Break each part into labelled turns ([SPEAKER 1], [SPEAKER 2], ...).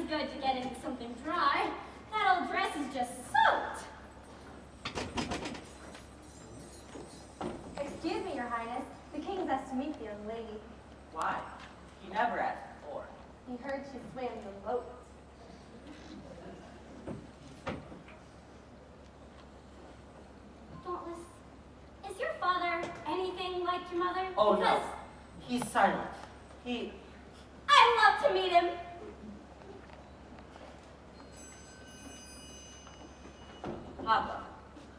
[SPEAKER 1] is good to get into something dry. That old dress is just soaked.
[SPEAKER 2] Excuse me, Your Highness. The king is asked to meet the young lady.
[SPEAKER 3] Why? He never asked before.
[SPEAKER 2] He heard she swam the moat.
[SPEAKER 1] Dauntless, is your father anything like your mother?
[SPEAKER 3] Oh,
[SPEAKER 1] Because
[SPEAKER 3] no. He's silent.
[SPEAKER 1] I'd love to meet him.
[SPEAKER 3] Papa,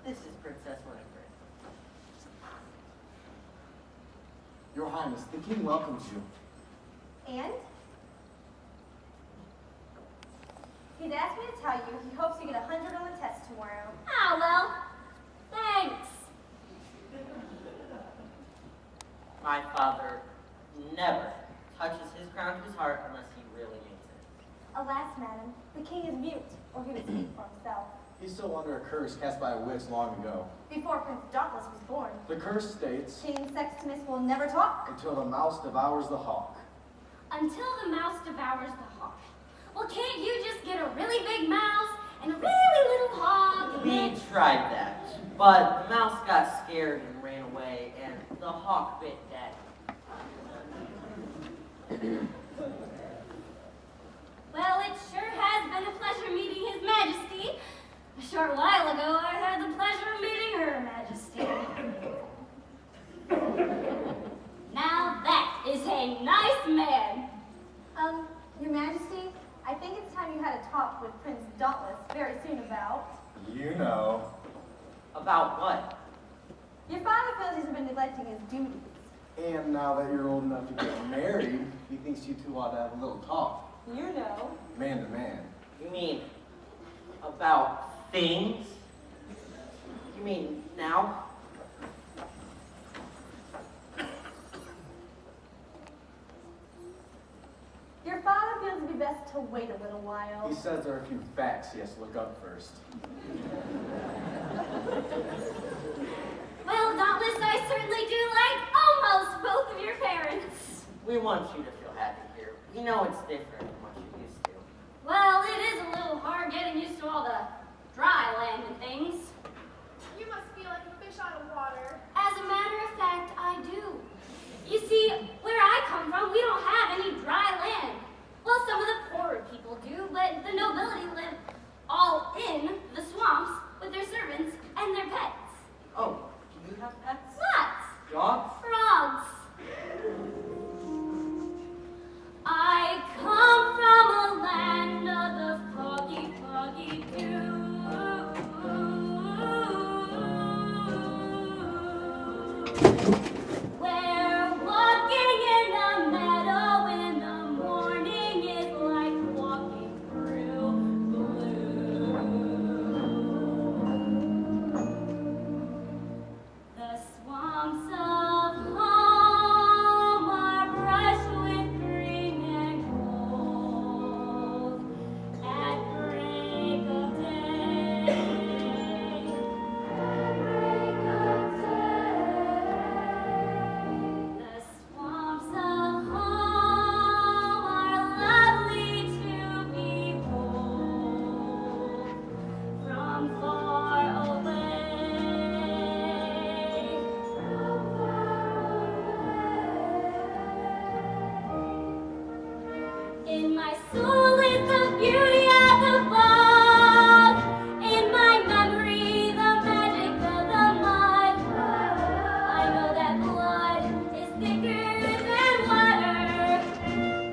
[SPEAKER 3] this is Princess Winifred.
[SPEAKER 4] Your Highness, the king welcomes you.
[SPEAKER 2] And? He's asked me to tell you he hopes you get 100 on the test tomorrow.
[SPEAKER 1] Oh, well, thanks.
[SPEAKER 3] My father never touches his crown to his heart unless he really means it.
[SPEAKER 2] Alas, madam, the king is mute, or he would speak for himself.
[SPEAKER 4] He's still under a curse cast by a witch long ago.
[SPEAKER 2] Before Prince Dauntless was born,
[SPEAKER 4] The curse states,
[SPEAKER 2] King Sextimus will never talk.
[SPEAKER 4] until the mouse devours the hawk.
[SPEAKER 1] Until the mouse devours the hawk. Well, can't you just get a really big mouse and a really little hawk?
[SPEAKER 3] We tried that, but the mouse got scared and ran away, and the hawk bit Daddy.
[SPEAKER 1] Well, it sure has been a pleasure meeting His Majesty. A short while ago, I had the pleasure of meeting Her Majesty. Now that is a nice man.
[SPEAKER 2] Your Majesty, I think it's time you had a talk with Prince Dauntless very soon about...
[SPEAKER 4] You know.
[SPEAKER 3] About what?
[SPEAKER 2] Your father feels he's been neglecting his duties.
[SPEAKER 4] And now that you're old enough to get married, he thinks you two ought to have a little talk.
[SPEAKER 2] You know.
[SPEAKER 4] Man to man.
[SPEAKER 3] You mean about things? You mean now?
[SPEAKER 2] Your father feels it'd be best to wait a little while.
[SPEAKER 4] He says there are a few facts he has to look up first.
[SPEAKER 1] Well, Dauntless, I certainly do like almost both of your parents.
[SPEAKER 3] We want you to feel happy here. We know it's different from what you're used to.
[SPEAKER 1] Well, it is a little hard getting used to all the dry land and things.
[SPEAKER 5] You must feel like a fish out of water.
[SPEAKER 1] As a matter of fact, I do. You see, where I come from, we don't have any dry land. Well, some of the poorer people do, but the nobility live all in the swamps with their servants and their pets.
[SPEAKER 3] Oh, do you have pets?
[SPEAKER 1] Nuts!
[SPEAKER 3] Dogs?
[SPEAKER 1] Frogs. I come from a land of the foggy, foggy dew. Where walking in a meadow in the morning is like walking through blue. The swamps of home are brushed with green and gold at break of day. The swamps of home are lovely to behold from far away. In my soul is the beauty of the bog. In my memory, the magic of the mud. I know that blood is thicker than water,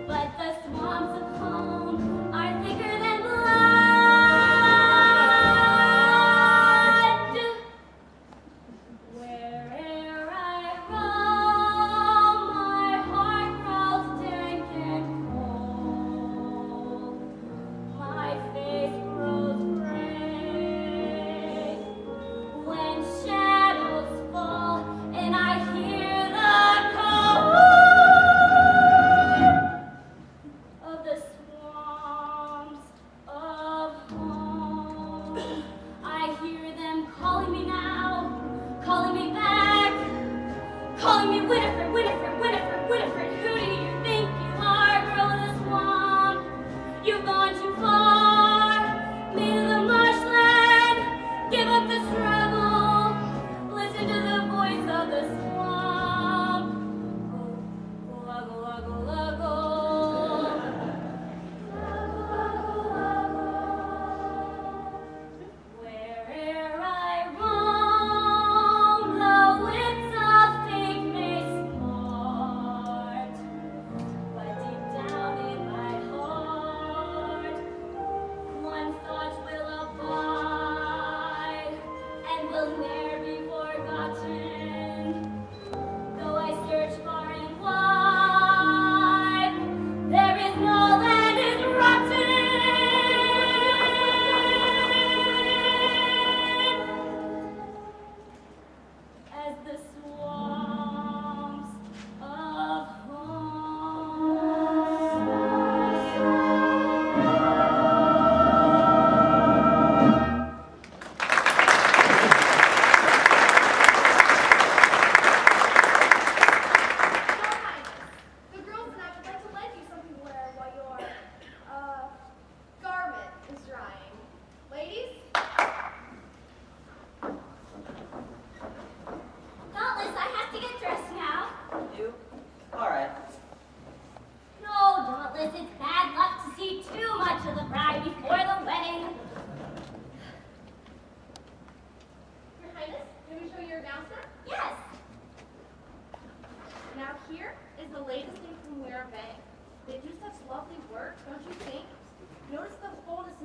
[SPEAKER 1] but the swamps of home are thicker than blood. Where'er I roam, my heart grows dank and cold.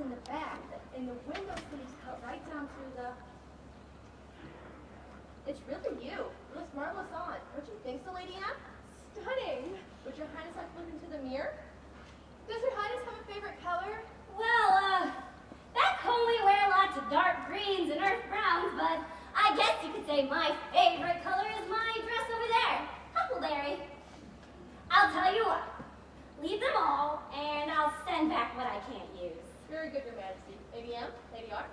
[SPEAKER 2] in the back, and the window sleeves cut right down through the... It's really you. It looks marvelous on. Don't you think so, Lady Anne?
[SPEAKER 5] Stunning.
[SPEAKER 2] Would your Highness like to look into the mirror?
[SPEAKER 5] Does Her Highness have a favorite color?
[SPEAKER 1] Well, back home we wear lots of dark greens and earth browns, but I guess you could say my favorite color is my dress over there, Huckleberry. I'll tell you what, leave them all, and I'll send back what I can't use.
[SPEAKER 2] Very good, Your Majesty. Lady Anne? Lady R?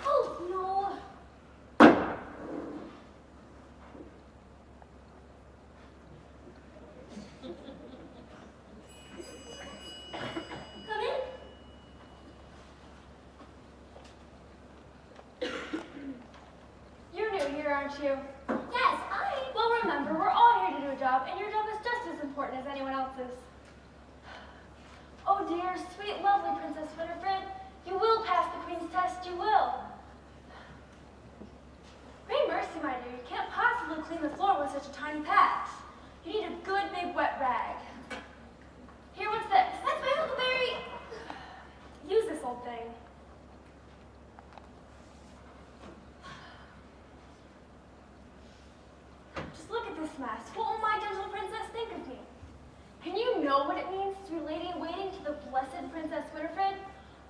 [SPEAKER 1] Oh, no. Come in.
[SPEAKER 2] You're new here, aren't you?
[SPEAKER 1] Yes,
[SPEAKER 2] Well, remember, we're all here to do a job, and your job is just as important as anyone else's. Oh dear, sweet, lovely Princess Winifred, you will pass the Queen's test, you will. Great mercy, my dear, you can't possibly clean the floor with such a tiny patch. You need a good big wet rag. Here, what's this?
[SPEAKER 1] that's my Huckleberry.
[SPEAKER 2] Use this old thing. Just look at this mess. What will my gentle princess think of me? Can you know what it means to be lady-in-waiting to the blessed Princess Winifred?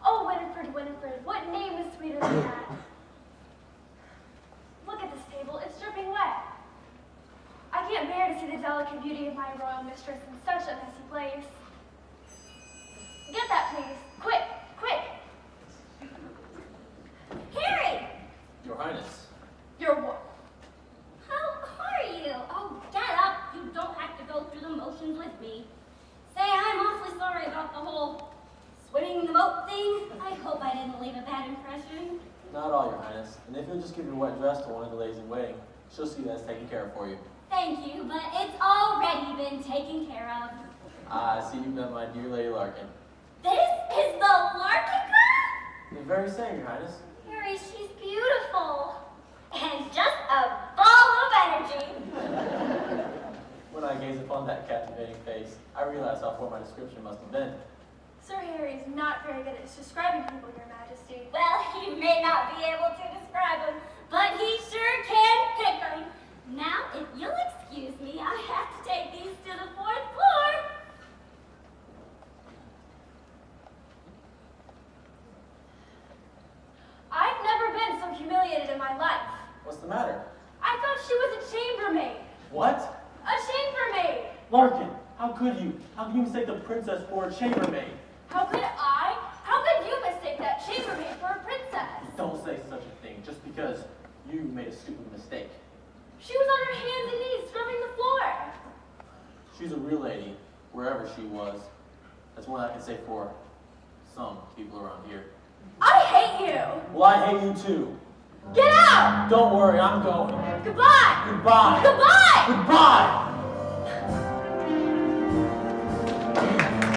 [SPEAKER 2] Oh, Winifred, Winifred, what name is sweeter than that? Look at this table, it's dripping wet. I can't bear to see the delicate beauty of my royal mistress in such a messy place. Get that, please. Quick, quick.
[SPEAKER 1] Harry,
[SPEAKER 6] Your Highness.
[SPEAKER 2] You're what?
[SPEAKER 1] how are you? Oh, get up. You don't have to go through the motions with me. Say, I'm awfully sorry about the whole swimming the moat thing. I hope I didn't leave a bad impression.
[SPEAKER 6] Not at all, Your Highness. And if you'll just give your wet dress to one of the ladies in waiting, she'll see that's taken care of for you.
[SPEAKER 1] Thank you, but it's already been taken care of.
[SPEAKER 6] I see you've met my dear Lady Larkin.
[SPEAKER 1] This is the Larkin girl?
[SPEAKER 6] The very same, Your Highness.
[SPEAKER 1] Harry, she's beautiful. And just a ball of energy.
[SPEAKER 6] When I gaze upon that captivating face, I realize how poor my description must have been.
[SPEAKER 2] Sir Harry is not very good at describing people, Your Majesty.
[SPEAKER 1] Well, he may not be able to describe them, but he sure can pick them. Now, if you'll excuse me, I have to take these to the 4th floor.
[SPEAKER 2] I've never been so humiliated in my life.
[SPEAKER 6] What's the matter?
[SPEAKER 2] I thought she was a chambermaid.
[SPEAKER 6] What?
[SPEAKER 2] A chambermaid!
[SPEAKER 6] Larkin, how could you? How can you mistake the princess for a chambermaid?
[SPEAKER 2] How could I? How could you mistake that chambermaid for a princess?
[SPEAKER 6] Don't say such a thing just because you made a stupid mistake.
[SPEAKER 2] She was on her hands and knees scrubbing the floor.
[SPEAKER 6] She's a real lady, wherever she was. That's more than I can say for some people around here.
[SPEAKER 2] I hate you!
[SPEAKER 6] Well, I hate you too.
[SPEAKER 2] Get out!
[SPEAKER 6] Don't worry, I'm going.
[SPEAKER 2] Goodbye!
[SPEAKER 6] Goodbye.
[SPEAKER 2] Goodbye!
[SPEAKER 6] Goodbye.